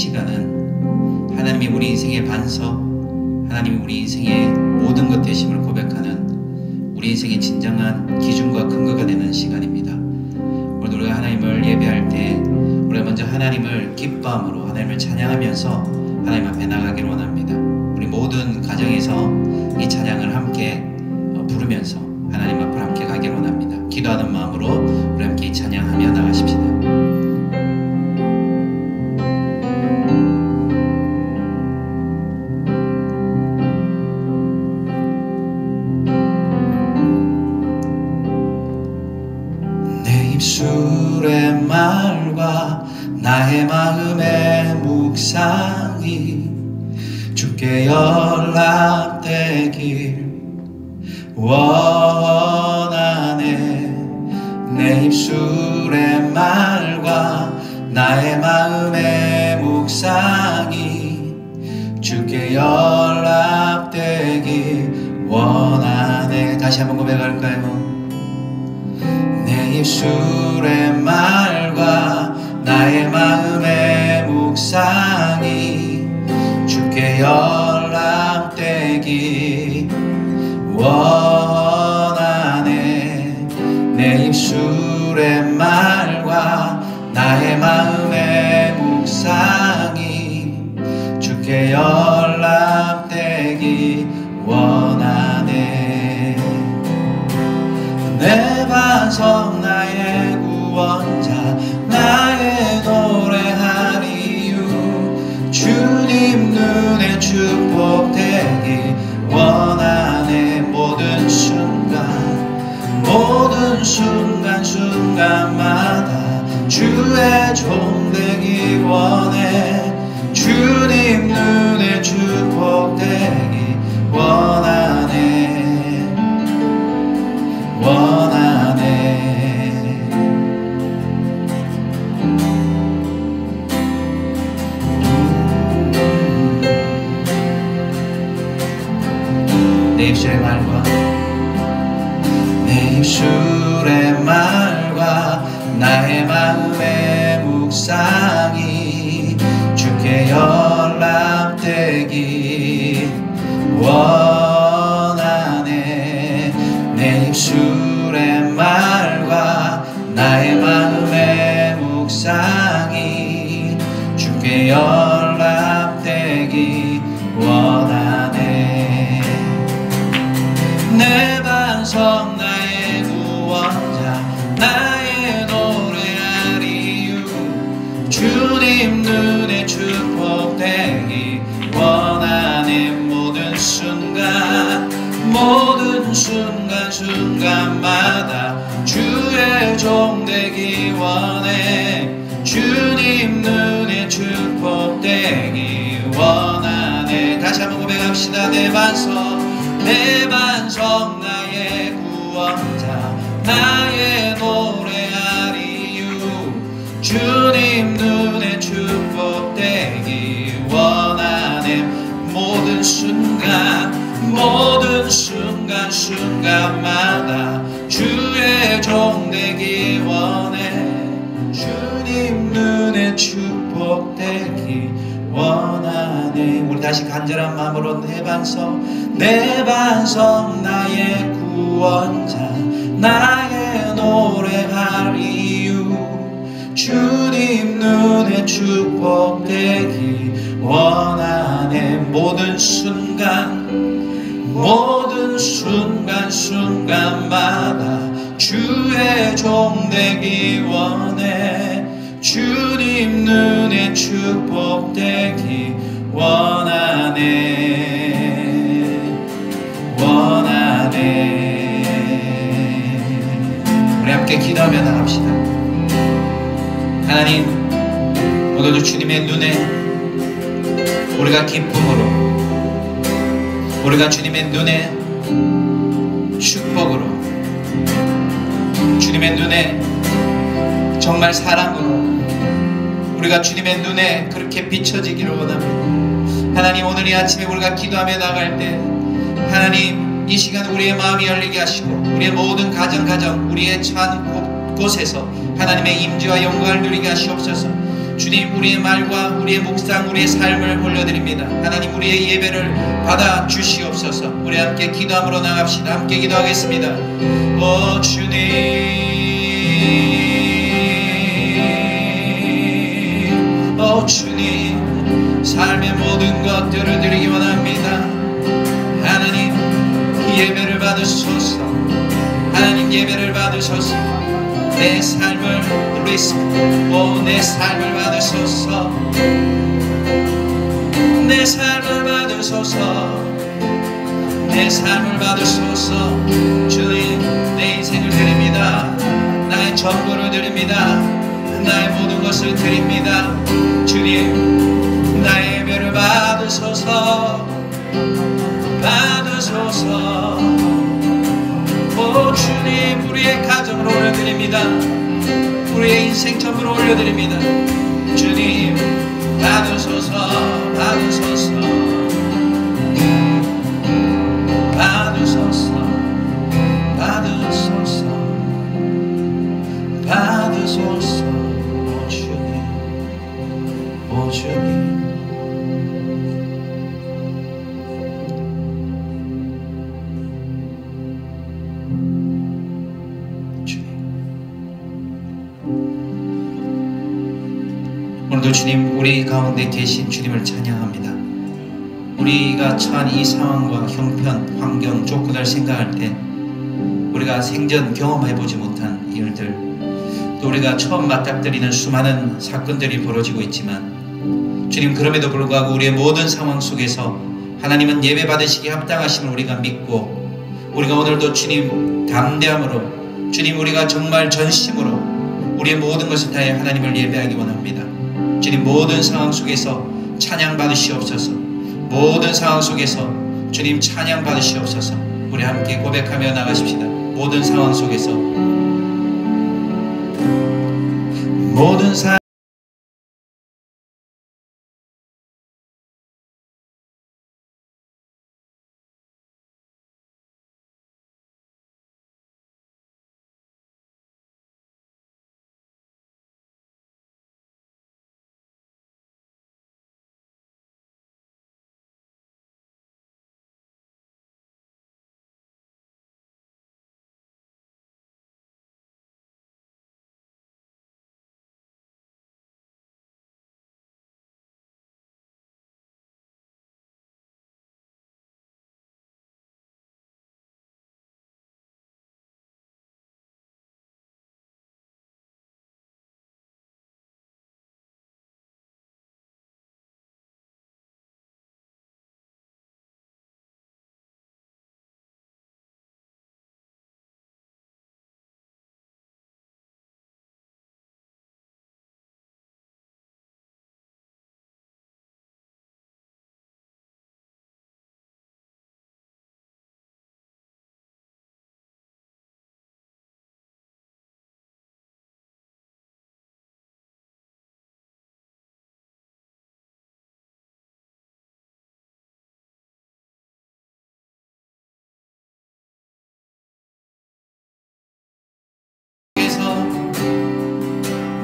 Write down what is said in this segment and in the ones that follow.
시간은 하나님이 우리 인생의 반석, 하나님이 우리 인생의 모든 것 되심을 고백하는 우리 인생의 진정한 기준과 근거가 되는 시간입니다. 오늘 우리가 하나님을 예배할 때 우리가 먼저 하나님을 기뻐함으로 하나님을 찬양하면서 하나님 앞에 나가기를 원합니다. 우리 모든 가정에서 이 찬양을 함께 부르면서 하나님 앞으로 함께 가기를 원합니다. 기도하는 마음으로 우리 함께 이 찬양하며 나가십시다. 내 입술의 말과 나의 마음의 묵상이 주께 연락되길 원하네. 내 입술의 말과 나의 마음의 묵상이 주께 연락되길 원하네. 다시 한번 고백할까요? 내 입술의 말과 나의 마음의 묵상이 주께 연락되길 원하네. 내 입술의 말과 나의 마음의 묵상이 주께 연락되길 원하네. 내 반석 나의 구원자 나의 노래할 이유 주님 눈에 축복되길 원하네. 모든 순간마다 주의 종 되기 원해. 주님 눈에 축복되기 원하네. 내 입술의 말과 나의 마음의 묵상이 주께 연락되길 원하네. 내 입술의 말과 나의 마음의 묵상이 주께 연락되길 원하네. 내 반석 나의 구원자 나의 노래할 이유 주님 눈에 축복되기 원하네. 모든 순간마다 주의 종 되기 원해. 주님 눈에 축복되기 원하네. 다시 한번 고백합시다. 내 반석 나의 구원자 나의 노래할 이유 주님 눈에 축복되기 원하네. 모든 순간마다 주의 종 되기 원해. 주님 눈에 축복되기 원하네. 우리 다시 간절한 마음으로 내 반석 나의 구원자 나의 노래할 이유 주님 눈에 축복되기 원하네. 모든 순간마다 주의 종 되기 원해. 주님 눈에 축복되기 원하네. 우리 함께 기도하며 나갑시다. 하나님, 오늘도 주님의 눈에 우리가 기쁨으로, 우리가 주님의 눈에 축복으로, 주님의 눈에 정말 사랑으로 우리가 주님의 눈에 그렇게 비춰지기를 원합니다. 하나님, 오늘 이 아침에 우리가 기도하며 나갈 때 하나님 이 시간 우리의 마음이 열리게 하시고 우리의 모든 가정 우리의 처한 곳곳에서 하나님의 임재와 영광을 누리게 하시옵소서. 주님, 우리의 말과 우리의 묵상, 우리의 삶을 올려드립니다. 하나님, 우리의 예배를 받아 주시옵소서. 우리 함께 기도함으로 나갑시다. 함께 기도하겠습니다. 오 주님, 오 주님, 삶의 모든 것들을 드리기 원합니다. 하나님, 예배를 받으소서. 하나님, 예배를 받으소서. 내 삶을 내 삶을 받으소서. 내 삶을 받으소서. 내 삶을 받으소서. 주님, 내 인생을 드립니다. 나의 전부를 드립니다. 나의 모든 것을 드립니다. 주님, 나의 예배를 받으소서. 받으소서. 오 주님, 우리의 가정을 올려드립니다. 우리의 인생 전부를 올려드립니다. 주님, 받으소서. 받으소서. 받으소서. 받으소서. 받으소서. 오 주님, 오 주님. 오늘도 주님, 우리 가운데 계신 주님을 찬양합니다. 우리가 처한 이 상황과 형편, 환경, 조건을 생각할 때 우리가 생전 경험해보지 못한 일들, 또 우리가 처음 맞닥뜨리는 수많은 사건들이 벌어지고 있지만 주님, 그럼에도 불구하고 우리의 모든 상황 속에서 하나님은 예배 받으시기 합당하심을 우리가 믿고, 우리가 오늘도 주님 담대함으로, 주님, 우리가 정말 전심으로 우리의 모든 것을 다해 하나님을 예배하기 원합니다. 주님, 모든 상황 속에서 찬양 받으시옵소서. 모든 상황 속에서 주님 찬양 받으시옵소서. 우리 함께 고백하며 나가십시다. 모든 상황 속에서, 모든 상황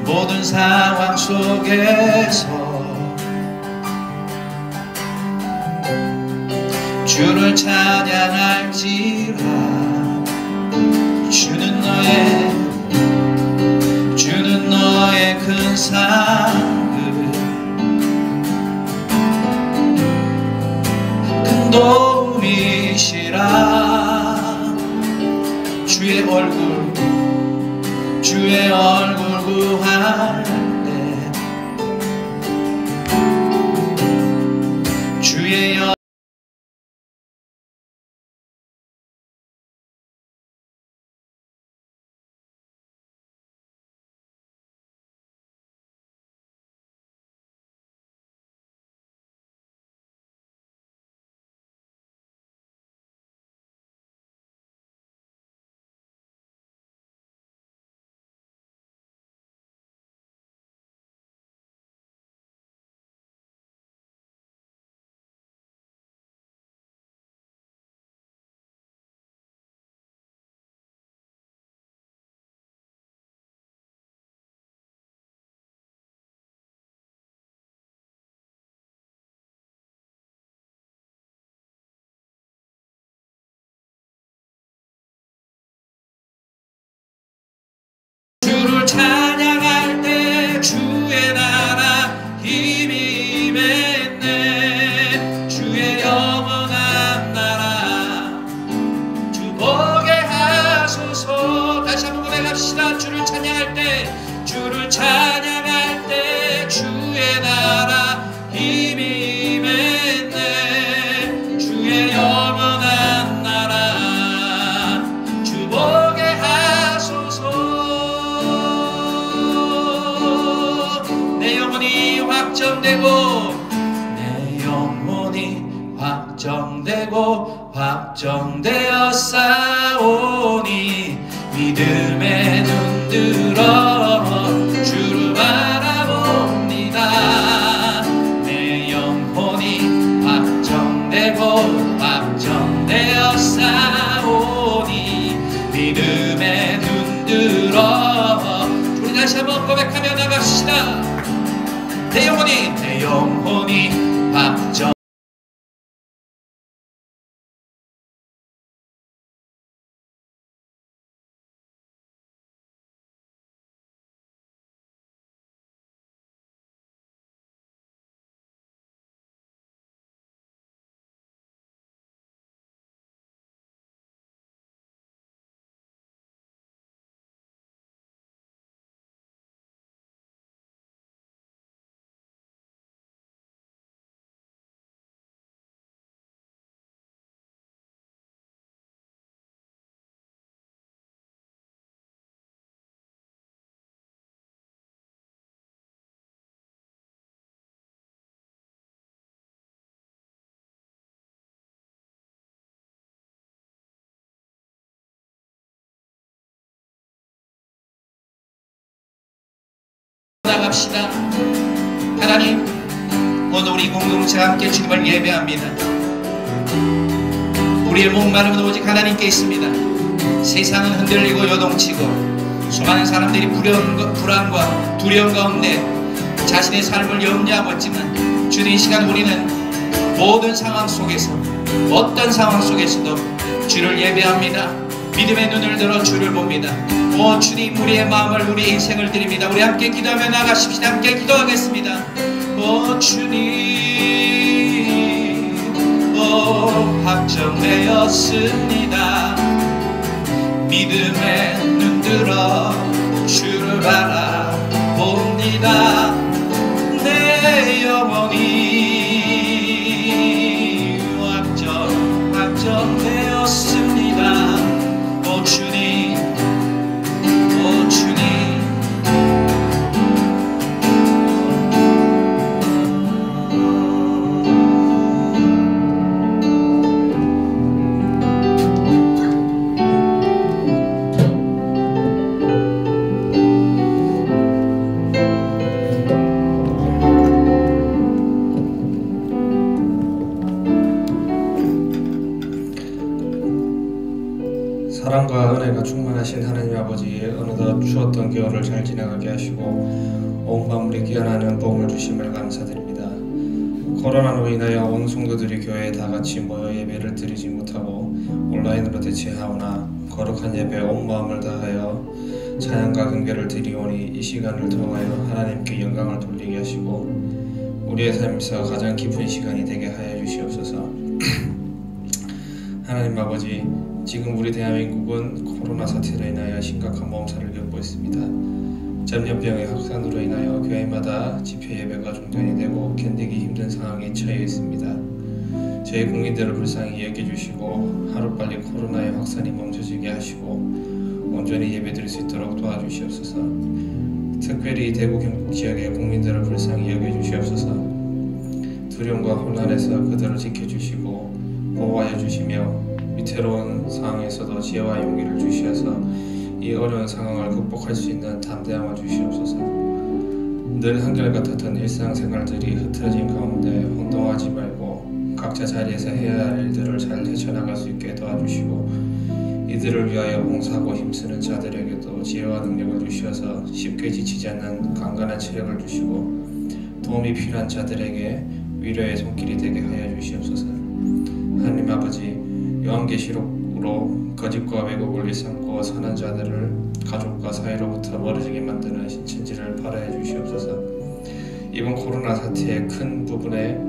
모든 상황 속에서 주를 찬양할지라. 주는 너의 큰 사랑을, 큰 도움이시라. 주의 얼굴 구할 때 주의 찬양할 때 주의 나라 힘이 임했네. 주의 영원한 나라 주 보게 하소서. 다시 한번 고백합시다. 주를 찬양할 때, 주를 찬양할 때 주의 나라 힘이 임했네. 주의 영원한 나라 주 보게 하소서. 내 영혼이 확정되고, 내 영혼이 확정되고 확정되어 싸우니 믿음의 눈 들어 주를 바라봅니다. 내 영혼이 확정되고 확정되어 싸우니 믿음의 눈 들어. 우리 다시 한번 고백하며 나갑시다. 내 영혼이 확정 나갑시다. 하나님, 오늘 우리 공동체와 함께 주님을 예배합니다. 우리의 목마름은 오직 하나님께 있습니다. 세상은 흔들리고 요동치고 수많은 사람들이 불안과 두려움 가운데 자신의 삶을 염려하고 있지만, 주님, 이 시간 우리는 모든 상황 속에서, 어떤 상황 속에서도 주를 예배합니다. 믿음의 눈을 들어 주를 봅니다. 오 주님, 우리의 마음을, 우리 인생을 드립니다. 우리 함께 기도하며 나가십시다. 함께 기도하겠습니다. 오 주님, 오 확정되었습니다. 믿음의 눈 들어 주를 바라봅니다. 내 영혼이 확정되었습니다. 오 주님, 오 주님. 사랑과 은혜가 충만하신 하나님 아버지, 어느덧 추웠던 겨울을 잘 지나가게 하시고 온 만물이 깨어나는 복을 주심을 감사드립니다. 코로나로 인하여 온 성도들이 교회에 다 같이 모여 예배를 드리지 못하고 온라인으로 대체하오나, 거룩한 예배에 온 마음을 다하여 찬양과 경배를 드리오니 이 시간을 통하여 하나님께 영광을 돌리게 하시고 우리의 삶에서 가장 깊은 시간이 되게 하여 주시옵소서. 하나님 아버지, 지금 우리 대한민국은 코로나 사태로 인하여 심각한 몸살을 겪고 있습니다. 전염병의 확산으로 인하여 교회마다 집회 예배가 중단이 되고 견디기 힘든 상황에 처해 있습니다. 저희 국민들을 불쌍히 여겨주시고 하루빨리 코로나의 확산이 멈춰지게 하시고 온전히 예배드릴 수 있도록 도와주시옵소서. 특별히 대구 경북 지역의 국민들을 불쌍히 여겨주시옵소서. 두려움과 혼란에서 그들을 지켜주시고 보호하여 주시며 위태로운 상황에서도 지혜와 용기를 주시어서 이 어려운 상황을 극복할 수 있는 담대함을 주시옵소서. 늘 한결같았던 일상생활들이 흐트러진 가운데 혼동하지 말고 각자 자리에서 해야 할 일들을 잘 헤쳐나갈 수 있게 도와주시고, 이들을 위하여 봉사하고 힘쓰는 자들에게도 지혜와 능력을 주시어서 쉽게 지치지 않는 강건한 체력을 주시고, 도움이 필요한 자들에게 위로의 손길이 되게 하여 주시옵소서. 하나님 아버지, 요한계시록으로 거짓과 왜곡을 일삼고 선한 자들을 가족과 사이로부터 멀어지게 만드는 신천지를 발하여 주시옵소서. 이번 코로나 사태의 큰 부분에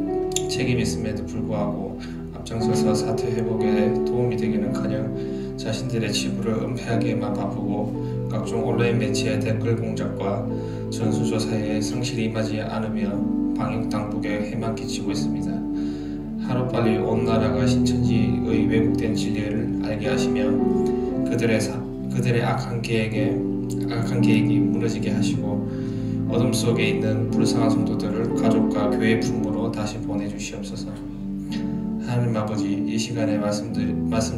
책임이 있음에도 불구하고 앞장서서 사태 회복에 도움이 되기는커녕 자신들의 치부를 은폐하기에만 바쁘고 각종 온라인 매체의 댓글 공작과 전수조사에 성실히 임하지 않으며 방역 당국에 해만 끼치고 있습니다. 하루빨리 온 나라가 신천지의 왜곡된 진리를 알게 하시며 그들의 악한 계획이 무너지게 하시고 어둠 속에 있는 불쌍한 성도들을 가족과 교회 품으로 다시 보내주시옵소서. 하나님 아버지, 이 시간에 말씀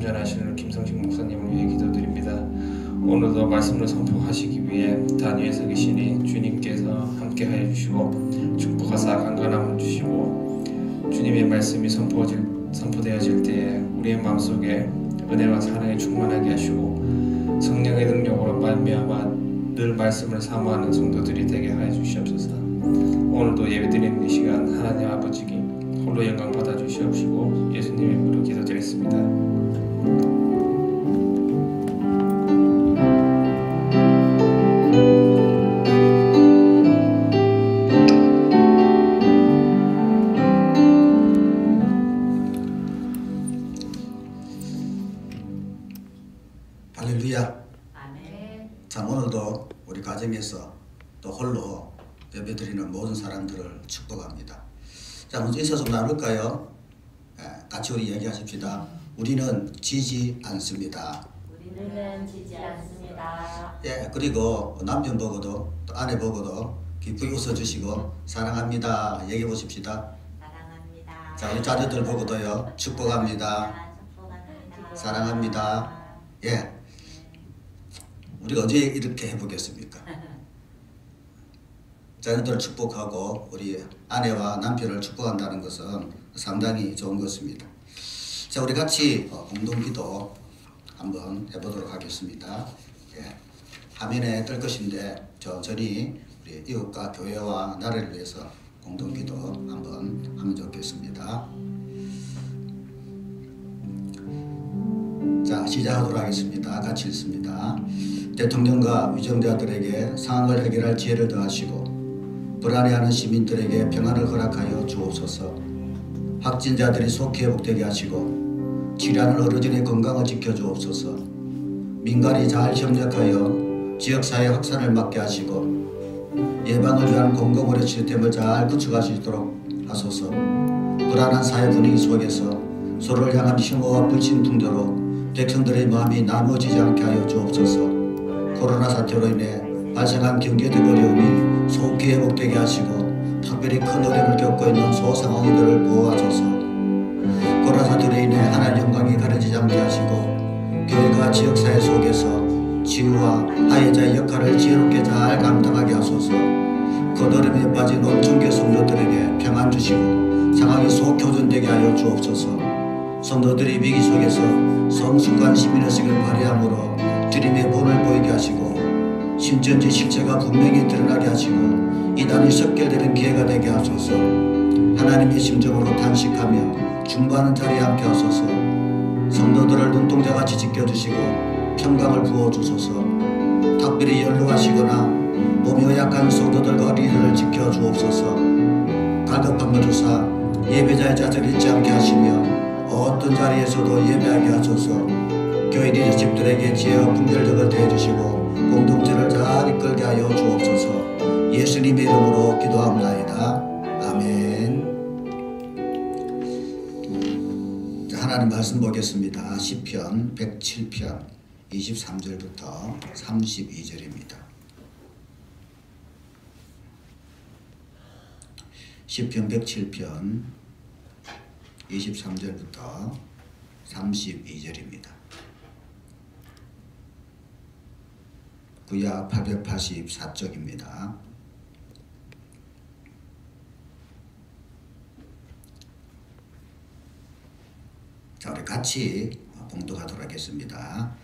전하시는 김성식 목사님을 위해 기도드립니다. 오늘도 말씀을 선포하시기 위해 단위에 서 계시니 주님께서 함께하여 주시고 축복하사 강건함을 주시고 주님의 말씀이 선포되어질 때에 우리의 마음속에 은혜와 사랑이 충만하게 하시고 성령의 능력으로 말미암아 늘 말씀을 사모하는 성도들이 되게 하여 주시옵소서. 오늘도 예배드리는 이 시간 하나님 아버지께 홀로 영광 받아 주시옵시고 예수님의 이름으로 기도드렸습니다. 할렐루야. 자, 오늘도 우리 가정에서 또 홀로 예배드리는 모든 사람들을 축복합니다. 자, 먼저 인사 좀 나눌까요? 같이 우리 얘기하십시다. 우리는 지지 않습니다. 우리는 지지 않습니다. 그리고 남편 보고도 또 아내 보고도 기쁘게 웃어주시고 사랑합니다 얘기해 보십시다. 사랑합니다. 자, 우리 자녀들 보고도요, 축복합니다. 사랑합니다. 우리가 언제 이렇게 해보겠습니까? 자녀들을 축복하고 우리 아내와 남편을 축복한다는 것은 상당히 좋은 것입니다. 자, 우리 같이 공동기도 한번 해보도록 하겠습니다. 화면에 뜰 것인데 천천히 우리 이웃과 교회와 나라를 위해서 공동기도 한번 하면 좋겠습니다. 자, 시작하도록 하겠습니다. 같이 읽습니다. 대통령과 위정자들에게 상황을 해결할 지혜를 더하시고 불안해하는 시민들에게 평안을 허락하여 주옵소서. 확진자들이 속히 회복되게 하시고 치료하는 어르신의 건강을 지켜주옵소서. 민간이 잘 협력하여 지역사회 확산을 막게 하시고 예방을 위한 공공의료 시스템을 잘 구축하시도록 하소서. 불안한 사회 분위기 속에서 서로를 향한 혐오와 불신통제로 백성들의 마음이 나누어지지 않게 하여 주옵소서. 코로나 사태로 인해 발생한 경제적 어려움이 속히 회복되게 하시고 특별히 큰 어려움을 겪고 있는 소상공인들을 보호하소서. 코로나 사태로 인해 하나님의 영광이 가려지지 않게 하시고 교회가 지역사회 속에서 치유와 화해자의 역할을 지혜롭게 잘 감당하게 하소서. 겉어름에 빠진 온 종교 성도들에게 평안 주시고 상황이 속 교전되게 하여 주옵소서. 성도들이 위기 속에서 성숙한 시민의식을 발휘함으로 주님의 본을 보이게 하시고 신천지 실체가 분명히 드러나게 하시고 이단이 섞여되는 기회가 되게 하소서. 하나님의 심정으로 단식하며 중보하는 자리에 함께 하소서. 성도들을 눈동자같이 지켜주시고 평강을 부어주소서. 특별히 연로하시거나 몸이 허약한 성도들과 어린이들을 지켜주옵소서. 갈급함을 주사 예배자의 자세를 잊지 않게 하시며 어떤 자리에서도 예배하게 하소서. 교회 리더십들에게 지혜와 분별력을 더해주시고 공동체를 잘 이끌게 하여 주옵소서. 예수님의 이름으로 기도합니다. 아멘. 자, 하나님 말씀 보겠습니다. 시편 107편 23절부터 32절입니다. 시편 107편 23절부터 32절입니다. 구약 884쪽입니다. 자, 우리 같이 봉독하도록 하겠습니다.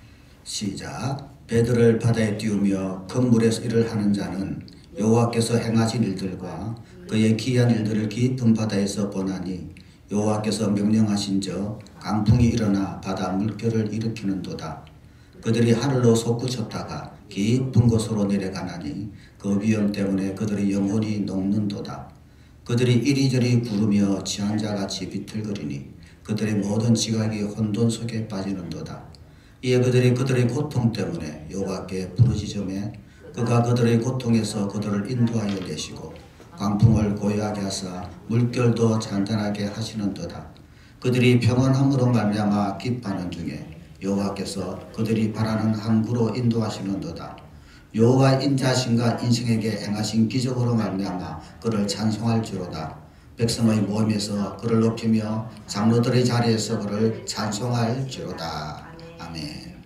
시작. 배들을 바다에 띄우며 큰 물에서 일을 하는 자는 여호와께서 행하신 일들과 그의 기이한 일들을 깊은 바다에서 보나니 여호와께서 명령하신저 강풍이 일어나 바다 물결을 일으키는도다. 그들이 하늘로 솟구쳤다가 깊은 곳으로 내려가나니 그 위험 때문에 그들의 영혼이 녹는도다. 그들이 이리저리 구르며 취한 자같이 비틀거리니 그들의 모든 지각이 혼돈 속에 빠지는도다. 이에 그들의 고통 때문에 여호와께 부르짖으매 그가 그들의 고통에서 그들을 인도하여 내시고 광풍을 고요하게 하사 물결도 잔잔하게 하시는도다. 그들이 평안함으로 말미암아 기뻐하는 중에 여호와께서 그들이 바라는 항구로 인도하시는도다. 여호와 인자하심과 인생에게 행하신 기적으로 말미암아 그를 찬송할지로다. 백성의 모임에서 그를 높이며 장로들의 자리에서 그를 찬송할지로다. 아멘.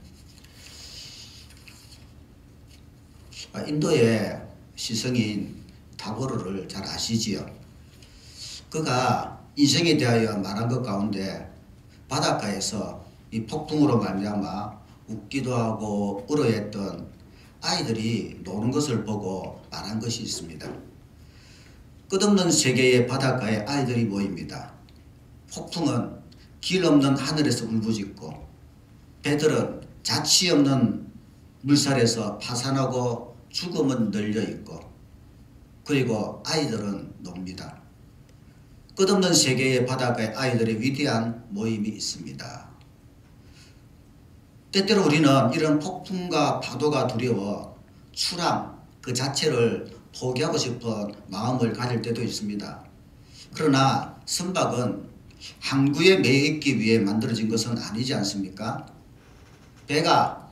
인도의 시성인 타고르를 잘 아시지요? 그가 인생에 대하여 말한 것 가운데 바닷가에서 이 폭풍으로 말미암아 웃기도 하고 울어했던 아이들이 노는 것을 보고 말한 것이 있습니다. 끝없는 세계의 바닷가에 아이들이 모입니다. 폭풍은 길 없는 하늘에서 울부짖고 배들은 자치 없는 물살에서 파산하고 죽음은 널려있고 그리고 아이들은 놉니다. 끝없는 세계의 바닷가에 아이들의 위대한 모임이 있습니다. 때때로 우리는 이런 폭풍과 파도가 두려워 출항 그 자체를 포기하고 싶은 마음을 가질 때도 있습니다. 그러나 선박은 항구에 매있기 위해 만들어진 것은 아니지 않습니까? 배가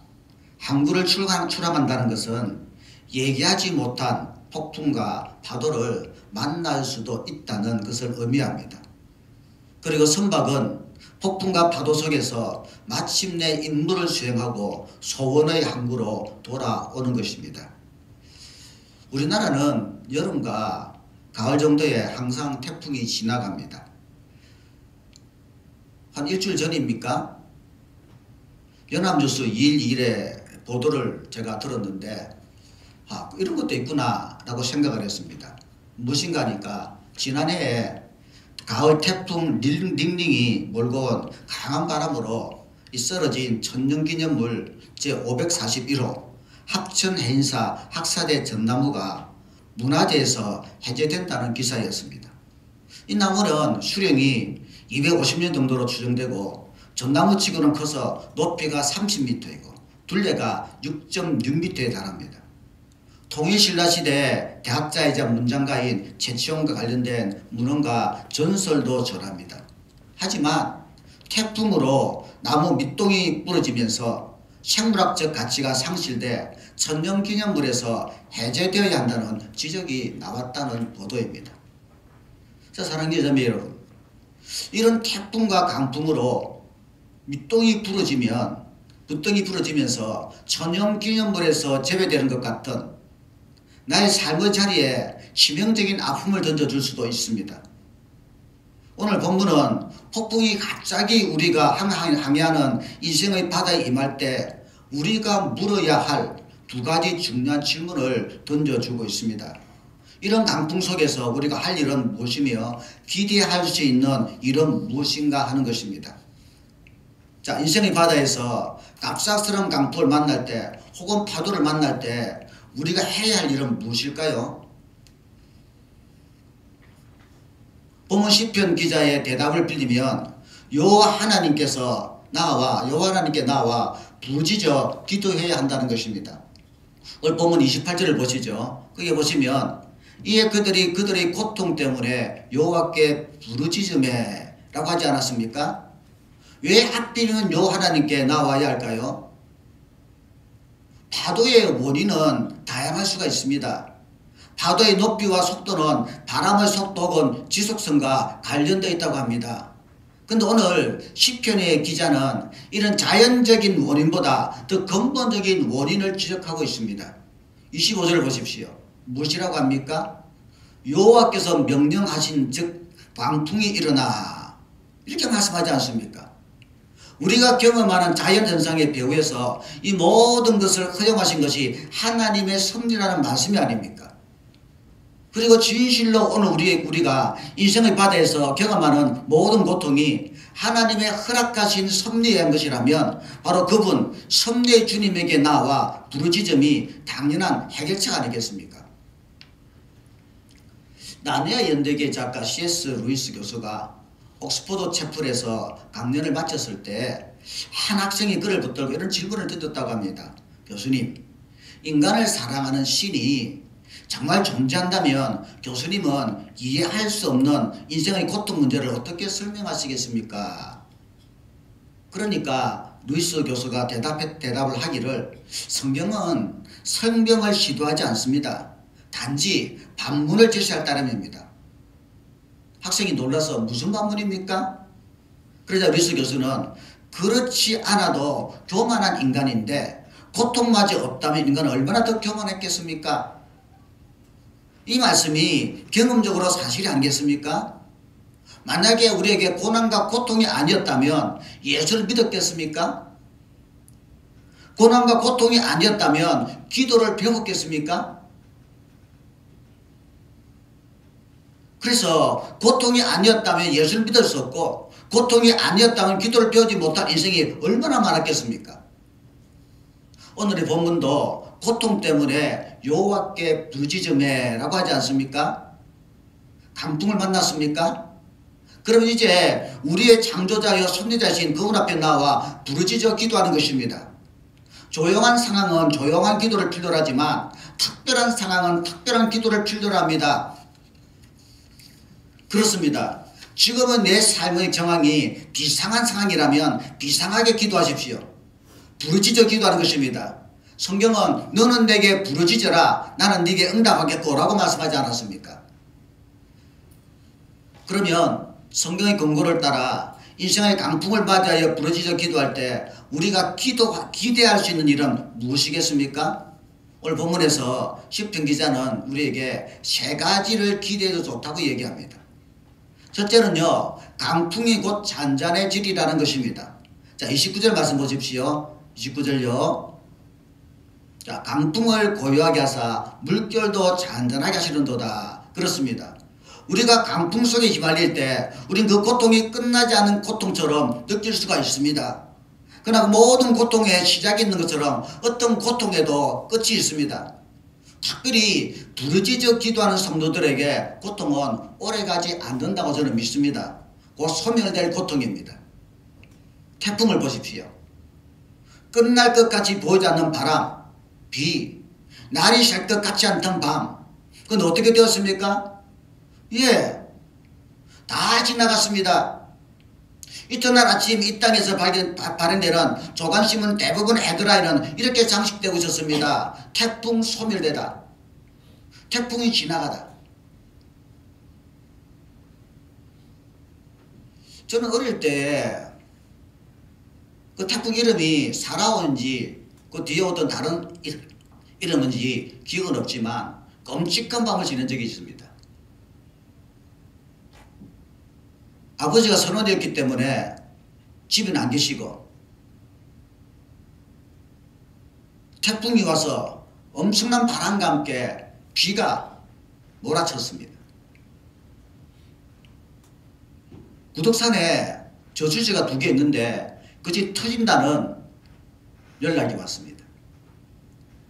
항구를 출항한다는 것은 예기하지 못한 폭풍과 파도를 만날 수도 있다는 것을 의미합니다. 그리고 선박은 폭풍과 파도 속에서 마침내 임무를 수행하고 소원의 항구로 돌아오는 것입니다. 우리나라는 여름과 가을 정도에 항상 태풍이 지나갑니다. 한 일주일 전입니까? 연합뉴스 2일 2일에 보도를 제가 들었는데 이런 것도 있구나 라고 생각을 했습니다. 무엇인가 하니까 지난해에 가을 태풍 닝닝이 몰고 온 강한 바람으로 이 쓰러진 천년기념물 제541호 합천해인사 학사대 전나무가 문화재에서 해제된다는 기사였습니다. 이 나무는 수령이 250년 정도로 추정되고 전나무치고는 커서 높이가 30m이고 둘레가 6.6m에 달합니다. 통일신라시대 대학자이자 문장가인 최치원과 관련된 문헌과 전설도 전합니다. 하지만 태풍으로 나무 밑동이 부러지면서 생물학적 가치가 상실돼 천년기념물에서 해제되어야 한다는 지적이 나왔다는 보도입니다. 자, 사랑하는 자매 여러분, 이런 태풍과 강풍으로 밑동이 부러지면서 천년기념물에서 제외되는 것 같은 나의 삶의 자리에 치명적인 아픔을 던져줄 수도 있습니다. 오늘 본문은 폭풍이 갑자기 우리가 항해하는 인생의 바다에 임할 때 우리가 물어야 할 두 가지 중요한 질문을 던져주고 있습니다. 이런 강풍 속에서 우리가 할 일은 무엇이며 기대할 수 있는 일은 무엇인가 하는 것입니다. 자, 인생의 바다에서 갑작스러운 강풍을 만날 때 혹은 파도를 만날 때 우리가 해야 할 일은 무엇일까요? 본문 시편 기자의 대답을 빌리면 여호와 하나님께 나와 부르짖어 기도해야 한다는 것입니다. 오늘 본문 28절을 보시죠. 거기에 보시면 이에 그들의 고통 때문에 여호와께 부르짖으매 라고 하지 않았습니까? 왜 하필이면 여호와 하나님께 나와야 할까요? 파도의 원인은 다양할 수가 있습니다. 파도의 높이와 속도는 바람의 속도 혹은 지속성과 관련되어 있다고 합니다. 그런데 오늘 시편의 기자는 이런 자연적인 원인보다 더 근본적인 원인을 지적하고 있습니다. 25절을 보십시오. 무엇이라고 합니까? 여호와께서 명령하신 즉 광풍이 일어나 이렇게 말씀하지 않습니까? 우리가 경험하는 자연현상의 배후에서 이 모든 것을 허용하신 것이 하나님의 섭리라는 말씀이 아닙니까? 그리고 진실로 오늘 우리가 인생의 바다에서 경험하는 모든 고통이 하나님의 허락하신 섭리의 한 것이라면 바로 그분 섭리의 주님에게 나와 부르짖음이 당연한 해결책 아니겠습니까? 나네아 연대계 작가 C.S. 루이스 교수가 옥스퍼드 채플에서 강연을 마쳤을 때 한 학생이 그를 붙들고 이런 질문을 던졌다고 합니다. 교수님, 인간을 사랑하는 신이 정말 존재한다면 교수님은 이해할 수 없는 인생의 고통 문제를 어떻게 설명하시겠습니까? 그러니까 루이스 교수가 대답을 하기를 성경은 설명을 시도하지 않습니다. 단지 반문을 제시할 따름입니다. 학생이 놀라서 무슨 반문입니까? 그러자 루이스 교수는 그렇지 않아도 교만한 인간인데 고통마저 없다면 인간은 얼마나 더 교만했겠습니까? 이 말씀이 경험적으로 사실이 아니겠습니까? 만약에 우리에게 고난과 고통이 아니었다면 예수를 믿었겠습니까? 고난과 고통이 아니었다면 기도를 배웠겠습니까? 그래서 고통이 아니었다면 예수를 믿을 수 없고 고통이 아니었다면 기도를 배우지 못한 인생이 얼마나 많았겠습니까? 오늘의 본문도 고통 때문에 여호와께 부르짖으매라고 하지 않습니까? 강풍을 만났습니까? 그럼 이제 우리의 창조자여 섭리자신 그분 앞에 나와 부르짖어 기도하는 것입니다. 조용한 상황은 조용한 기도를 필요로 하지만 특별한 상황은 특별한 기도를 필요로 합니다. 그렇습니다. 지금은 내 삶의 정황이 비상한 상황이라면 비상하게 기도하십시오. 부르짖어 기도하는 것입니다. 성경은 너는 내게 부르짖어라 나는 네게 응답하겠고 라고 말씀하지 않았습니까? 그러면 성경의 근거를 따라 인생의 강풍을 맞이하여 부르짖어 기도할 때 우리가 기대할 수 있는 일은 무엇이겠습니까? 오늘 본문에서 시편 기자는 우리에게 세 가지를 기대해도 좋다고 얘기합니다. 첫째는요, 강풍이 곧 잔잔해지리라는 것입니다. 자, 29절 말씀 보십시오. 29절요. 자, 강풍을 고요하게 하사 물결도 잔잔하게 하시는도다. 그렇습니다. 우리가 강풍 속에 휘말릴 때 우린 그 고통이 끝나지 않은 고통처럼 느낄 수가 있습니다. 그러나 모든 고통에 시작이 있는 것처럼 어떤 고통에도 끝이 있습니다. 특별히 부르짖어 기도하는 성도들에게 고통은 오래가지 않는다고 저는 믿습니다. 곧 소멸될 고통입니다. 태풍을 보십시오. 끝날 것 같이 보이지 않는 바람, 비, 날이 셀 것 같지 않던 밤, 그건 어떻게 되었습니까? 예, 다 지나갔습니다. 이튿날 아침 이 땅에서 발현되는 조간신문 대부분 헤드라인은 이렇게 장식되고 있었습니다. 태풍 소멸되다. 태풍이 지나가다. 저는 어릴 때 그 태풍 이름이 사라온지 그 뒤에 오던 다른 이름인지 기억은 없지만 끔찍한 밤을 지낸 적이 있습니다. 아버지가 선원이었기 때문에 집에는 안 계시고 태풍이 와서 엄청난 바람과 함께 비가 몰아쳤습니다. 구덕산에 저수지가 2개 있는데 그 집 터진다는 연락이 왔습니다.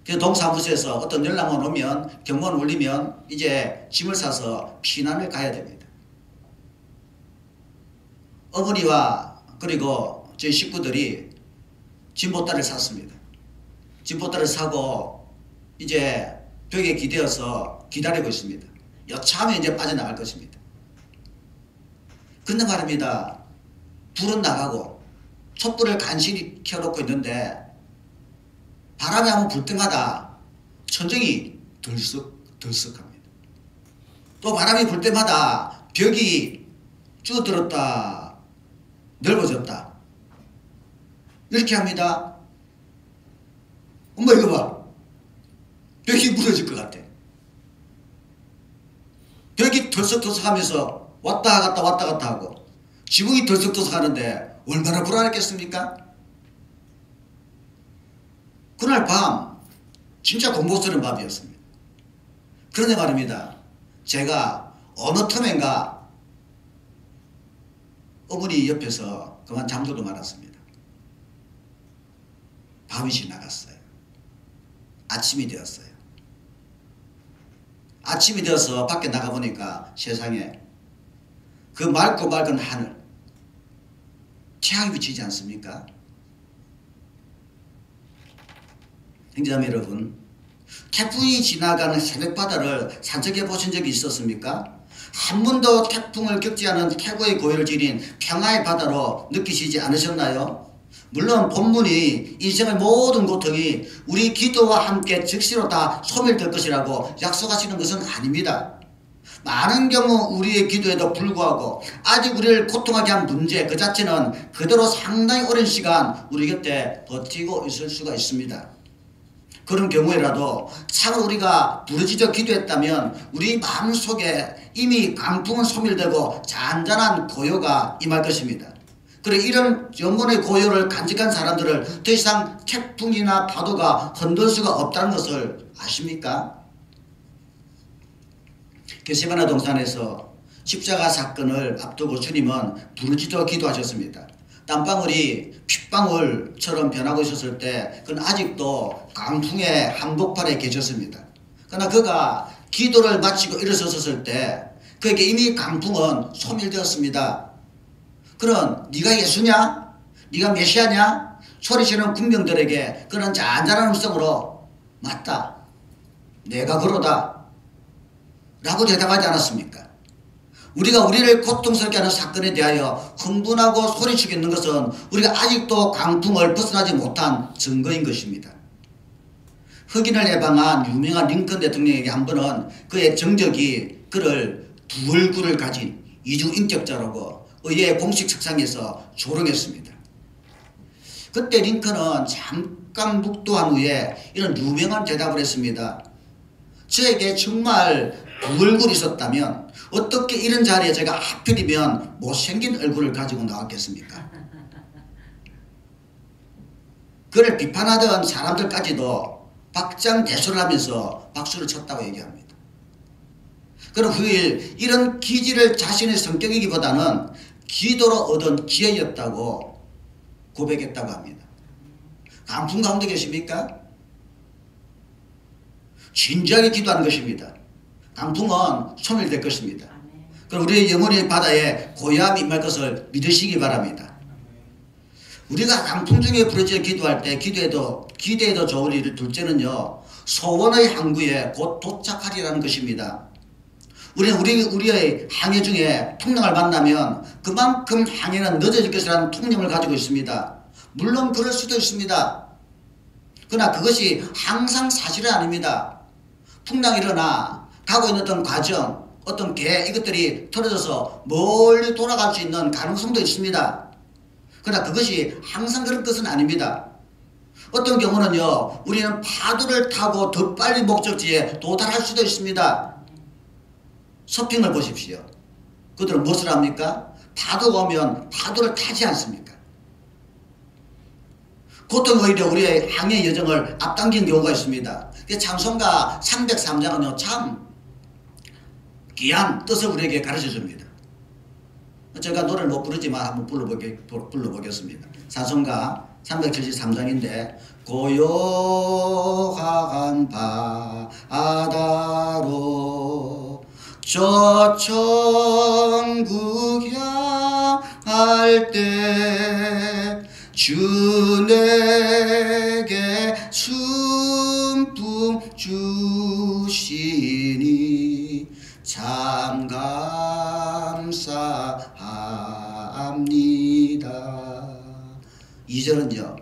그래서 동사무소에서 어떤 연락만 오면 경보는 울리면 이제 짐을 싸서 피난을 가야 됩니다. 어머니와 그리고 저희 식구들이 짐보따를 샀습니다. 짐보따를 사고 이제 벽에 기대어서 기다리고 있습니다. 여차하면 이제 빠져나갈 것입니다. 근데 말입니다. 불은 나가고 촛불을 간신히 켜놓고 있는데 바람이 한번 불 때마다 천정이 들썩들썩합니다. 또 바람이 불 때마다 벽이 줄어들었다 넓어졌다 이렇게 합니다. 엄마 이거 봐. 벽이 무너질 것 같아. 벽이 덜썩덜썩하면서 왔다 갔다 하고 지붕이 덜썩덜썩하는데 얼마나 불안했겠습니까? 그날 밤 진짜 공포스러운 밤이었습니다. 그런데 말입니다. 제가 어느 틈엔가 어머니 옆에서 그만 잠들고 말았습니다. 밤이 지나갔어요. 아침이 되었어요. 아침이 되어서 밖에 나가보니까 세상에 그 맑고 맑은 하늘, 태양이 비치지 않습니까? 형제자매 여러분, 태풍이 지나가는 새벽바다를 산책해 보신 적이 있었습니까? 한 번도 태풍을 겪지 않은 태고의 고요를 지닌 평화의 바다로 느끼시지 않으셨나요? 물론 본문이 인생의 모든 고통이 우리 기도와 함께 즉시로 다 소멸될 것이라고 약속하시는 것은 아닙니다. 많은 경우 우리의 기도에도 불구하고 아직 우리를 고통하게 한 문제 그 자체는 그대로 상당히 오랜 시간 우리 곁에 버티고 있을 수가 있습니다. 그런 경우에라도 참 우리가 부르짖어 기도했다면 우리 마음속에 이미 강풍은 소멸되고 잔잔한 고요가 임할 것입니다. 그리고 이런 영혼의 고요를 간직한 사람들을 더 이상 태풍이나 파도가 흔들 수가 없다는 것을 아십니까? 겟세마네 동산에서 십자가 사건을 앞두고 주님은 부르짖어 기도하셨습니다. 땀방울이 핏방울처럼 변하고 있었을 때 그는 아직도 강풍의 한복판에 계셨습니다. 그러나 그가 기도를 마치고 일어섰을 때 그에게 이미 강풍은 소멸되었습니다. 그런 네가 예수냐? 네가 메시아냐? 소리치는 군병들에게 그는 잔잔한 음성으로 맞다. 내가 그러다. 라고 대답하지 않았습니까? 우리가 우리를 고통스럽게 하는 사건에 대하여 흥분하고 소리치고 있는 것은 우리가 아직도 강풍을 벗어나지 못한 증거인 것입니다. 흑인을 해방한 유명한 링컨 대통령에게 한 번은 그의 정적이 그를 두 얼굴을 가진 이중인격자라고 의회 공식 책상에서 조롱했습니다. 그때 링컨은 잠깐 묵도한 후에 이런 유명한 대답을 했습니다. 저에게 정말 두 얼굴이 있었다면 어떻게 이런 자리에 제가 하필이면 못생긴 얼굴을 가지고 나왔겠습니까? 그를 비판하던 사람들까지도 박장대소를 하면서 박수를 쳤다고 얘기합니다. 그럼 그 일 이런 기질을 자신의 성격이기보다는 기도로 얻은 기회였다고 고백했다고 합니다. 강풍 가운데 계십니까? 진지하게 기도하는 것입니다. 강풍은 소멸될 것입니다. 그럼 우리의 영혼의 바다에 고요함이 임할 것을 믿으시기 바랍니다. 우리가 강풍 중에 부르짖어 기도할 때 기대에도 좋은 일 둘째는요, 소원의 항구에 곧 도착하리라는 것입니다. 우리는 우리의 항해 중에 풍랑을 만나면 그만큼 항해는 늦어질 것이라는 통념을 가지고 있습니다. 물론 그럴 수도 있습니다. 그러나 그것이 항상 사실은 아닙니다. 풍랑이 일어나 가고 있는 어떤 과정, 어떤 계획 이것들이 틀어져서 멀리 돌아갈 수 있는 가능성도 있습니다. 그러나 그것이 항상 그런 것은 아닙니다. 어떤 경우는요, 우리는 파도를 타고 더 빨리 목적지에 도달할 수도 있습니다. 서핑을 보십시오. 그들은 무엇을 합니까? 파도가 오면 파도를 타지 않습니까? 보통 오히려 우리의 항해 여정을 앞당긴 경우가 있습니다. 찬송가 303장은요, 참 귀한 뜻을 우리에게 가르쳐줍니다. 제가 노래를 못 부르지만 한번 불러보겠습니다. 찬송가 373장인데 고요한 바다로 저 천국 향할 때 주 내게 순풍 주시니 참 감사합니다. 2절은요,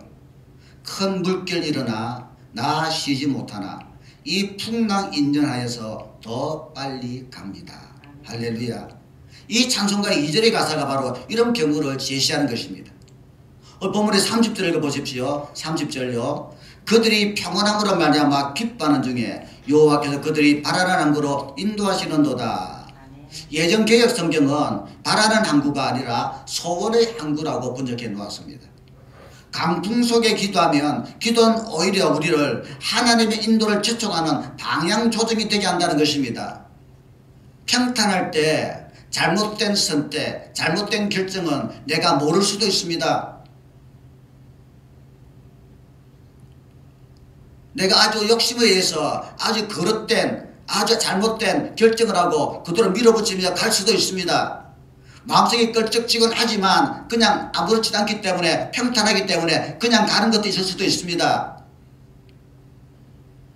큰 물결 일어나 나 쉬지 못하나 이 풍랑 인연하여서 더 빨리 갑니다. 할렐루야. 이 찬송가의 2절의 가사가 바로 이런 경우를 제시하는 것입니다. 오늘 본문의 30절 읽어보십시오. 30절요. 그들이 평온함으로 말미암아 기뻐하는 중에 여호와께서 그들이 바라는 항구로 인도하시는도다. 예전 개역 성경은 바라는 항구가 아니라 소원의 항구라고 번역해 놓았습니다. 강풍 속에 기도하면 기도는 오히려 우리를 하나님의 인도를 재촉하는 방향 조정이 되게 한다는 것입니다. 평탄할 때 잘못된 선택, 잘못된 결정은 내가 모를 수도 있습니다. 내가 아주 욕심에 의해서 아주 거릇된, 아주 잘못된 결정을 하고 그대로 밀어붙이며 갈 수도 있습니다. 마음속에 끌적지근하지만 그냥 아무렇지도 않기 때문에, 평탄하기 때문에 그냥 가는 것도 있을 수도 있습니다.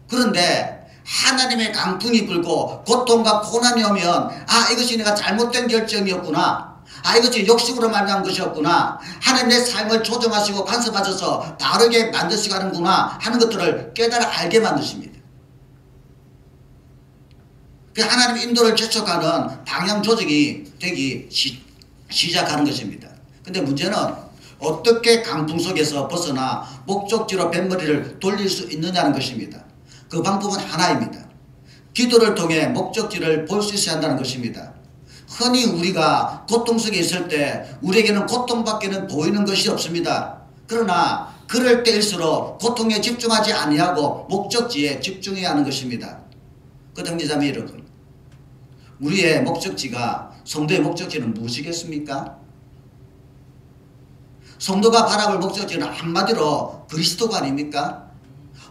그런데 하나님의 강풍이 불고 고통과 고난이 오면, 아, 이것이 내가 잘못된 결정이었구나, 아, 이것이 욕심으로 말미암은 것이었구나, 하나님 내 삶을 조정하시고 간섭하셔서 바르게 만드시가는구나 하는 것들을 깨달아 알게 만드십니다. 그 하나님의 인도를 재촉하는 방향 조정이 되기 시작하는 것입니다. 근데 문제는 어떻게 강풍 속에서 벗어나 목적지로 뱃머리를 돌릴 수 있느냐는 것입니다. 그 방법은 하나입니다. 기도를 통해 목적지를 볼 수 있어야 한다는 것입니다. 흔히 우리가 고통 속에 있을 때 우리에게는 고통밖에는 보이는 것이 없습니다. 그러나 그럴 때일수록 고통에 집중하지 아니하고 목적지에 집중해야 하는 것입니다. 그 형제자매 여러분, 우리의 목적지가, 성도의 목적지는 무엇이겠습니까? 성도가 바라볼 목적지는 한마디로 그리스도가 아닙니까?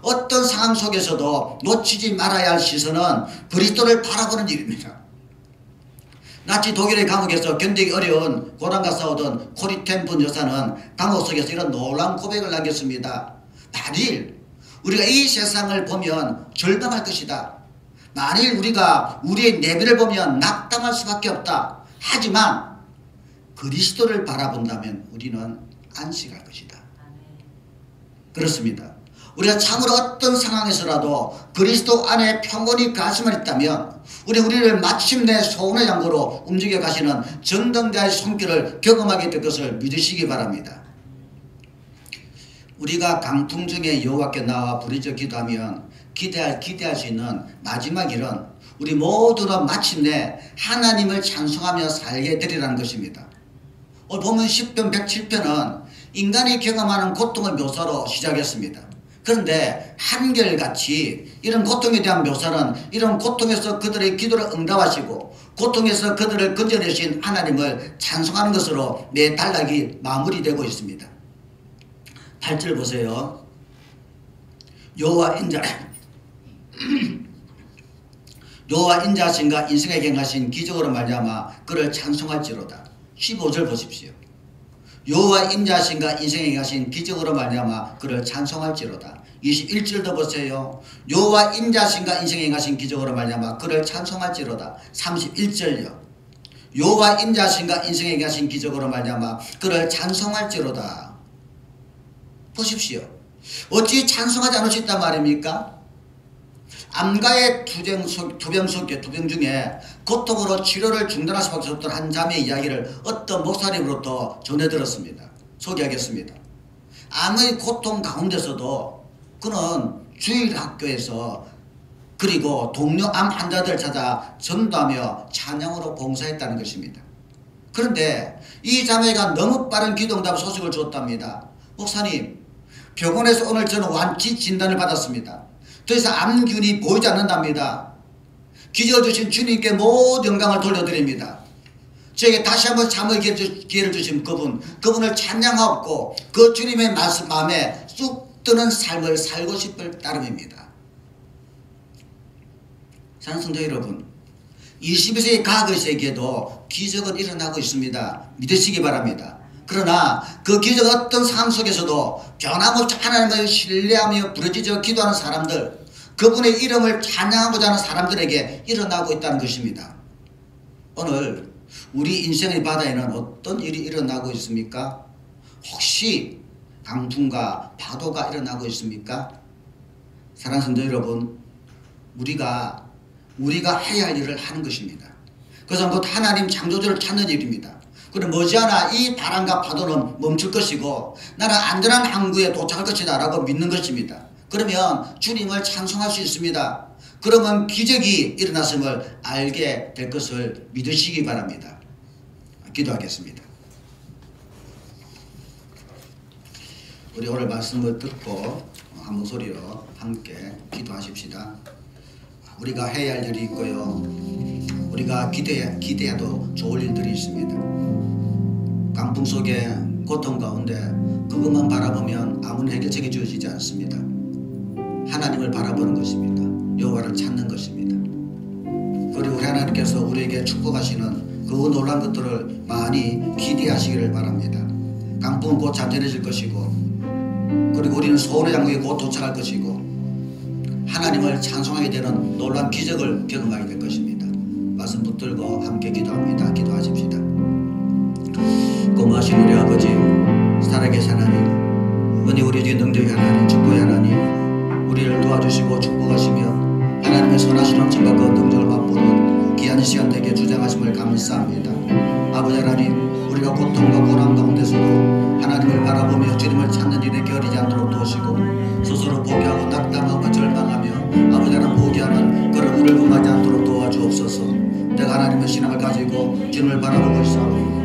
어떤 상황 속에서도 놓치지 말아야 할 시선은 그리스도를 바라보는 일입니다. 나치 독일의 감옥에서 견디기 어려운 고난과 싸우던 코리 템픈 여사는 감옥 속에서 이런 놀라운 고백을 남겼습니다. 만일 우리가 이 세상을 보면 절망할 것이다. 만일 우리가 우리의 내면을 보면 낙담할 수밖에 없다. 하지만 그리스도를 바라본다면 우리는 안식할 것이다. 그렇습니다. 우리가 참으로 어떤 상황에서라도 그리스도 안에 평온이 가슴을 있다면 우리를 마침내 소원의 양보로 움직여 가시는 전능자의 손길을 경험하게 될 것을 믿으시기 바랍니다. 우리가 강풍 중에 여호와께 나와 부르짖어 기도하면 기대할 수 있는 마지막 일은 우리 모두는 마침내 하나님을 찬송하며 살게 되리라는 것입니다. 오늘 보면 10편 107편은 인간이 경험하는 고통의 묘사로 시작했습니다. 그런데 한결같이 이런 고통에 대한 묘사는 이런 고통에서 그들의 기도를 응답하시고 고통에서 그들을 건져내신 하나님을 찬송하는 것으로 매 단락이 마무리되고 있습니다. 8절 보세요. 여호와 인자하신가 인생에 행하신 기적으로 말미암아 그를 찬송할지로다. 15절 보십시오. 여호와 인자하신가 인생에 행하신 기적으로 말미암아 그를 찬송할지로다. 21절도 보세요. 여호와 인자하신가 인생에 행하신 기적으로 말미암아 그를 찬송할지로다. 31절요. 여호와 인자하신가 인생에 행하신 기적으로 말미암아 그를 찬송할지로다. 보십시오. 어찌 찬송하지 않을 수 있단 말입니까? 암과의 투병 중에 고통으로 치료를 중단할 수밖에 없던 한 자매의 이야기를 어떤 목사님으로부터 전해 들었습니다. 소개하겠습니다. 암의 고통 가운데서도 그는 주일학교에서 그리고 동료 암 환자들 찾아 전도하며 찬양으로 봉사했다는 것입니다. 그런데 이 자매가 너무 빠른 기도응답 소식을 주었답니다. 목사님, 병원에서 오늘 저는 완치 진단을 받았습니다. 더 이상 암균이 보이지 않는답니다. 기적을 주신 주님께 모든 영광을 돌려드립니다. 저에게 다시 한번 참의 기회를 주신 그분을 찬양하고 그 주님의 말씀 마음에 쑥 뜨는 삶을 살고 싶을 따름입니다. 사랑하는 성도 여러분, 21세기 과학의 세계에도 기적은 일어나고 있습니다. 믿으시기 바랍니다. 그러나 그 기적 어떤 상황 속에서도 변함없이 하나님을 신뢰하며 부르짖어 기도하는 사람들, 그분의 이름을 찬양하고자 하는 사람들에게 일어나고 있다는 것입니다. 오늘 우리 인생의 바다에는 어떤 일이 일어나고 있습니까? 혹시 강풍과 파도가 일어나고 있습니까? 사랑하는 성도 여러분, 우리가 해야 할 일을 하는 것입니다. 그것은 곧 하나님 창조주를 찾는 일입니다. 그럼 머지않아 이 바람과 파도는 멈출 것이고 나는 안전한 항구에 도착할 것이다 라고 믿는 것입니다. 그러면 주님을 찬송할 수 있습니다. 그러면 기적이 일어났음을 알게 될 것을 믿으시기 바랍니다. 기도하겠습니다. 우리 오늘 말씀을 듣고 한 목소리로 함께 기도하십시다. 우리가 해야 할 일이 있고요. 우리가 기대해도 좋을 일들이 있습니다. 강풍 속에 고통 가운데 그것만 바라보면 아무런 해결책이 주어지지 않습니다. 하나님을 바라보는 것입니다. 여호와를 찾는 것입니다. 그리고 우리 하나님께서 우리에게 축복하시는 그 놀라운 것들을 많이 기대하시기를 바랍니다. 강풍은 곧 잠잠해질 것이고, 그리고 우리는 소원의 장국에 곧 도착할 것이고, 하나님을 찬송하게 되는 놀라운 기적을 경험하게 될 것입니다. 말씀 붙들고 함께 기도합니다. 기도하십시다. 고마우신 우리 아버지, 살아계신 하나님, 은혜 우리 주의 능력의 하나님, 축복의 하나님, 우리를 도와주시고 축복하시며 하나님의 선하신 엄청과 그 능력을 맛보는 귀한 시간 되게 주장하심을 감사합니다. 아버지 하나님, 우리가 고통과 고난 가운데서도 하나님을 바라보며 주님을 찾는 일에 게으르지 않도록 도우시고, 스스로 포기하고 낙담하고 절망하며 아버지 하나님 포기하는 그런 우리를 범하지 않도록 도와주옵소서. 내가 하나님의 신앙을 가지고 주님을 바라보고 있사오니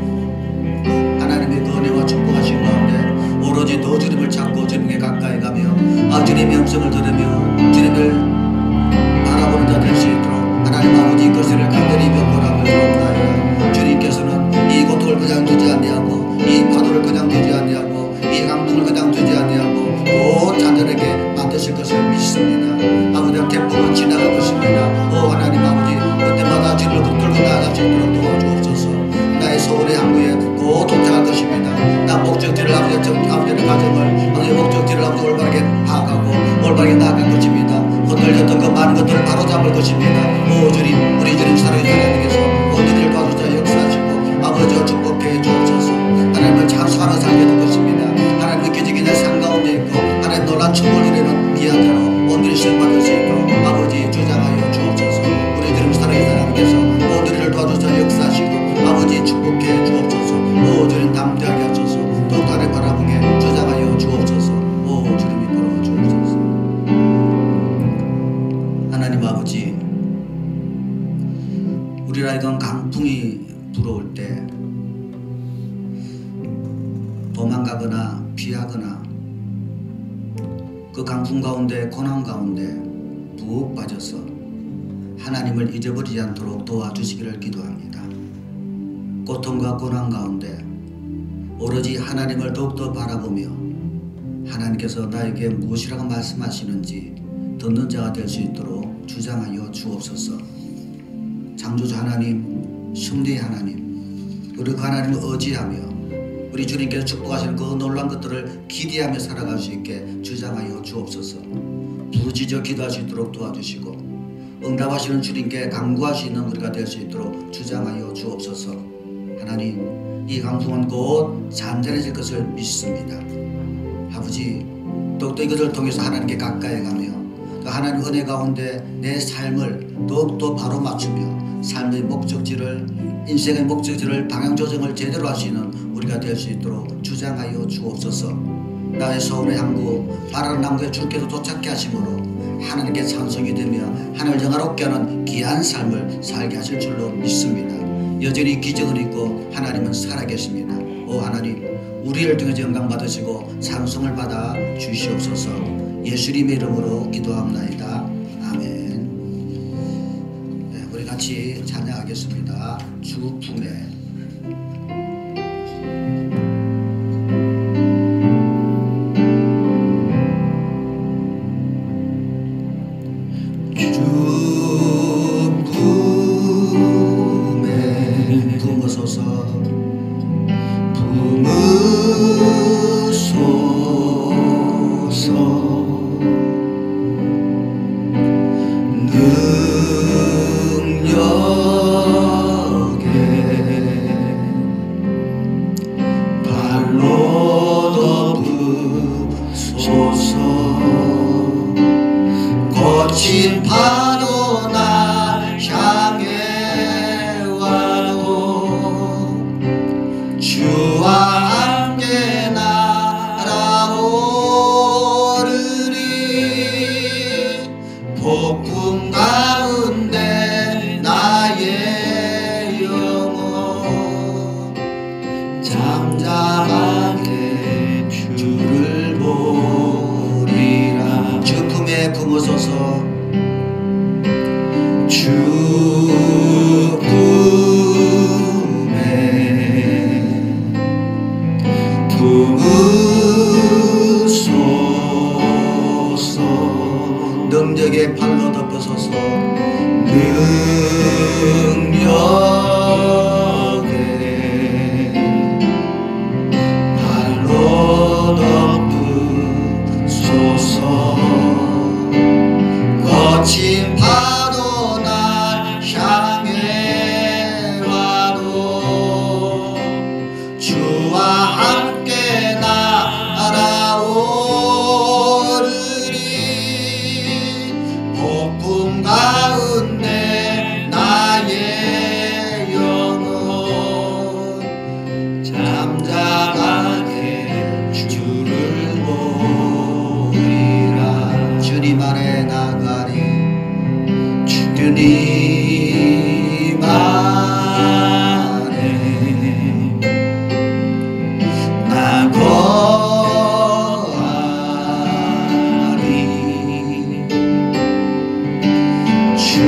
하나님의 그 은혜와 축복하신 가운데 오로지 더 주님을 찾고 주님께 가까이 가며 주님의 음성을 들으며 주님을 바라보는 자 될 수 있도록 하나님 아버지 것을 간절히 명분하고 기도합니다. 주님께서는 이 고통을 그냥 두지 아니하고 이 파도를 그냥 두지 아니하고 이 강풍을 그냥 두지 아니하고 곧 자들에게 만드실 것을 믿습니다. 아버지 태풍은 지나갈 것입니다. 오 하나님 아버지, 그때마다 주님을 붙들고 나아갈 수 있도록 도와주옵소서. 나의 소원의 항구에 곧 도착할 것입니다. 나 목적지를 아버지의 가정을 아버지의 목적지를 아버지 올바르게 파악하고 올바르게 나아갈 것입니다. 흔들렸던 그 많은 것들을 바로잡을 것입니다. 오 주님, 우리 주님 살아계신 하나님께서 오늘을 도와주사 역사하시고 아버지와 축복해 주옵소서. 하나님을 찬송하며 살게 될 것입니다. 하나님의 기적이 내 삶 가운데 있고 하나님 놀란 축복을 이루는 귀한 자로 오늘을 시험받을 수 있도록 아버지 주장하여 주옵소서. 우리 주님 살아계신 하나님께서 오늘을 도와주사 역사하시고 아버지 축복해 주옵소서. 오 주님 담대하게 하소서. 또 나를 바라보게 주장하여 주옵소서. 오 주님 이끌어 주옵소서. 하나님 아버지, 우리라 이건 강풍이 불어올 때 도망가거나 피하거나 그 강풍 가운데 고난 가운데 푹 빠져서 하나님을 잊어버리지 않도록 도와주시기를 기도합니다. 고통과 고난 가운데 오로지 하나님을 더욱더 바라보며 하나님께서 나에게 무엇이라고 말씀하시는지 듣는 자가 될 수 있도록 주장하여 주옵소서. 창조주 하나님, 승리의 하나님, 우리 그 하나님을 의지하며 우리 주님께서 축복하시는 그 놀라운 것들을 기대하며 살아갈 수 있게 주장하여 주옵소서. 부르짖어 기도할 수 있도록 도와주시고 응답하시는 주님께 간구할 수 있는 우리가 될 수 있도록 주장하여 주옵소서. 하나님, 이 강풍은 곧 잔잔해질 것을 믿습니다. 아버지, 또이 것을 통해서 하나님께 가까이 가며 하나님 은혜 가운데 내 삶을 더욱더 바로 맞추며 삶의 목적지를, 인생의 목적지를 방향 조정을 제대로 하시는 우리가 될 수 있도록 주장하여 주옵소서. 나의 소원의 항구 바라는 나무에 주께서 도착케 하심으로 하나님께 찬송이 되며 하나님을 영화롭게 하는 귀한 삶을 살게 하실 줄로 믿습니다. 여전히 기적은 있고 하나님은 살아계십니다. 오 하나님, 우리를 통해서 영광 받으시고 찬송을 받아 주시옵소서. 예수님의 이름으로 기도합나이다. 아멘. 네, 우리 같이 찬양하겠습니다. 주 품에. 주 주무소서. 능력의 팔로 덮으소서. 능력의 팔로 덮으소서. 거친 파도 날 향해 와도 주와 함께 날아오르리. 폭풍 가운데 나의 영혼 잠잠하게 주를 보리라. 주님 안에 나가리. 주님 안에 나 거하리. 주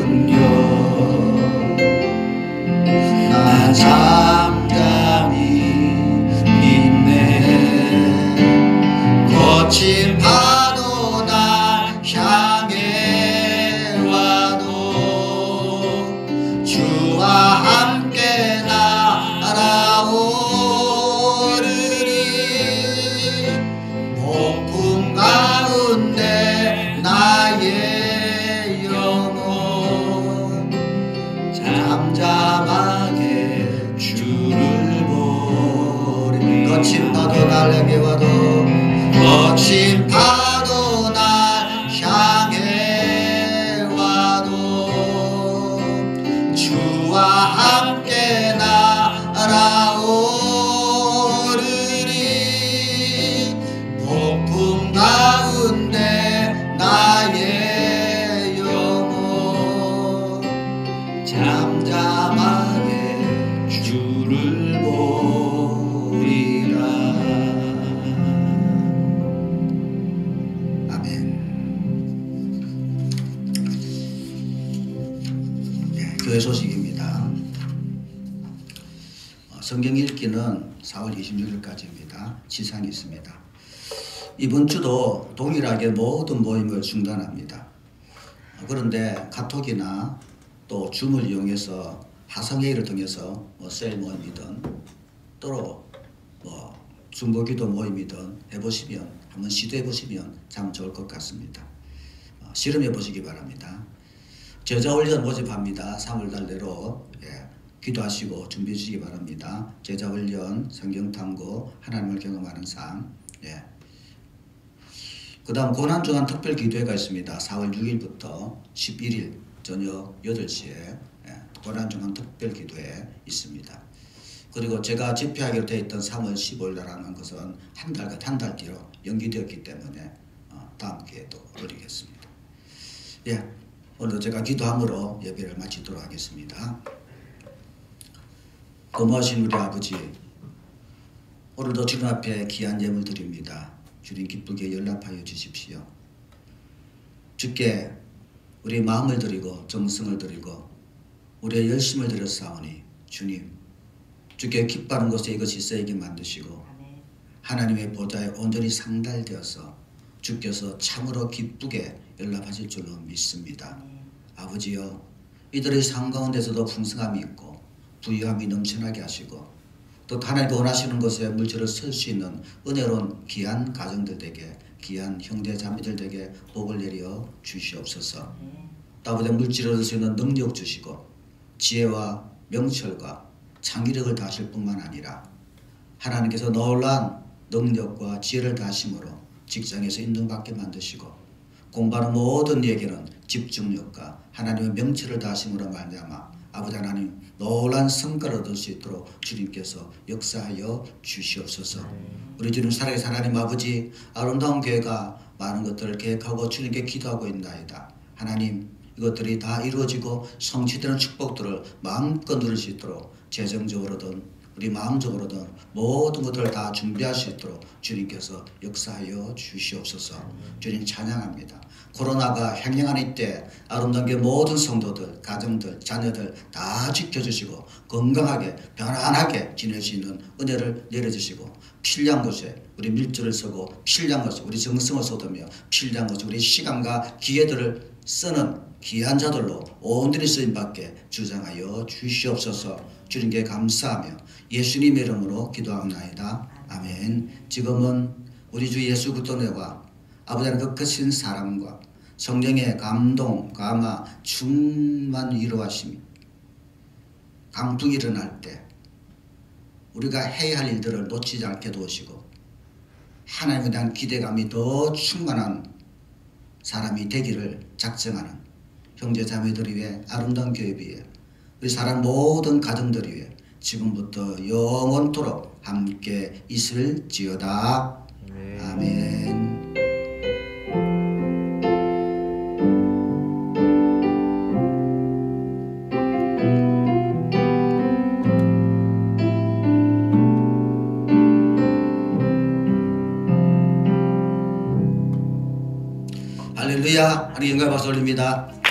능력 나 잠잠히 믿네. 거친 파도 날 향해 와도 주와 함께 날아오르리. 폭풍 가운데 나의 영혼 잠잠하게 주를 보리. 거친 파도 날에게 와도 거친 파도 날 향해 와도 주와 함께 날아오르리. 폭풍 가운데 나의 영혼 잠잠하게 주를 보리라. 아멘. 네, 교회 소식입니다. 성경 읽기는 4월 26일까지입니다. 지상이 있습니다. 이번 주도 동일하게 모든 모임을 중단합니다. 그런데 카톡이나 또 줌을 이용해서 화상회의를 통해서 셀 모임이든 또 중보기도 모임이든 해보시면 한번 시도해보시면 참 좋을 것 같습니다. 실험해보시기 바랍니다. 제자훈련 모집합니다. 3월달 내로 기도하시고 준비해 주시기 바랍니다. 제자훈련, 성경탐구, 하나님을 경험하는 삶. 그 다음 고난중한 특별기도회가 있습니다. 4월 6일부터 11일 저녁 8시에 고난중한 특별기도회 있습니다. 그리고 제가 집회하기로 되어 있던 3월 15일이라는 것은 한 달 뒤로 연기되었기 때문에 다음 기회에도 올리겠습니다. 오늘도 제가 기도함으로 예배를 마치도록 하겠습니다. 고마우신 우리 아버지, 오늘도 주님 앞에 귀한 예물 드립니다. 주님 기쁘게 연락하여 주십시오. 주께 우리 마음을 드리고 정성을 드리고 우리의 열심을 드렸사오니 주님, 주께 기뻐하는 곳에 이것이 쓰이게 만드시고 하나님의 보좌에 온전히 상달되어서 주께서 참으로 기쁘게 연락하실 줄로 믿습니다. 아버지여, 이들의 삶 가운데서도 풍성함이 있고 부유함이 넘쳐나게 하시고 또 하나님께 원하시는 곳에 물질을 쓸 수 있는 은혜로운 귀한 가정들 되게, 귀한 형제 자매들 되게 복을 내려 주시옵소서. 따뜻한 물질을 얻을 수 있는 능력 주시고 지혜와 명철과 창의력을 다하실 뿐만 아니라 하나님께서 놀라운 능력과 지혜를 다하심으로 직장에서 인정받게 만드시고 공부하는 모든 이에게는 집중력과 하나님의 명철을 다하심으로 말미암아 아버지 하나님 놀라운 성과를 얻을 수 있도록 주님께서 역사하여 주시옵소서. 우리 주님 살아계신 하나님 아버지, 아름다운 교회가 많은 것들을 계획하고 주님께 기도하고 있나이다. 하나님, 이것들이 다 이루어지고 성취되는 축복들을 마음껏 누릴 수 있도록 재정적으로든 우리 마음적으로든 모든 것들을 다 준비할 수 있도록 주님께서 역사하여 주시옵소서. 주님 찬양합니다. 코로나가 횡행하는 이때 아름다운 게 모든 성도들, 가정들, 자녀들 다 지켜주시고 건강하게 편안하게 지낼 수 있는 은혜를 내려주시고 필요한 곳에 우리 밀주를 서고 필요한 곳에 우리 정성을 쏟으며 필요한 곳에 우리 시간과 기회들을 쓰는 귀한 자들로 온전히 쓰임받게 주장하여 주시옵소서. 주님께 감사하며 예수님의 이름으로 기도합니다. 아멘. 지금은 우리 주 예수 그리스도의 은혜와 아버지 하나님 그 크신 사랑과 성령의 감동, 감화, 충만 위로하심이 강풍이 일어날 때 우리가 해야 할 일들을 놓치지 않게 도우시고 하나님에 대한 기대감이 더 충만한 사람이 되기를 작정하는 형제 자매들이 위해 아름다운 교회 위해 우리 사람 모든 가정들이 위해 지금부터 영원토록 함께 있을지어다. 아멘. 할렐루야. 하나님 영광 박수 올립니다.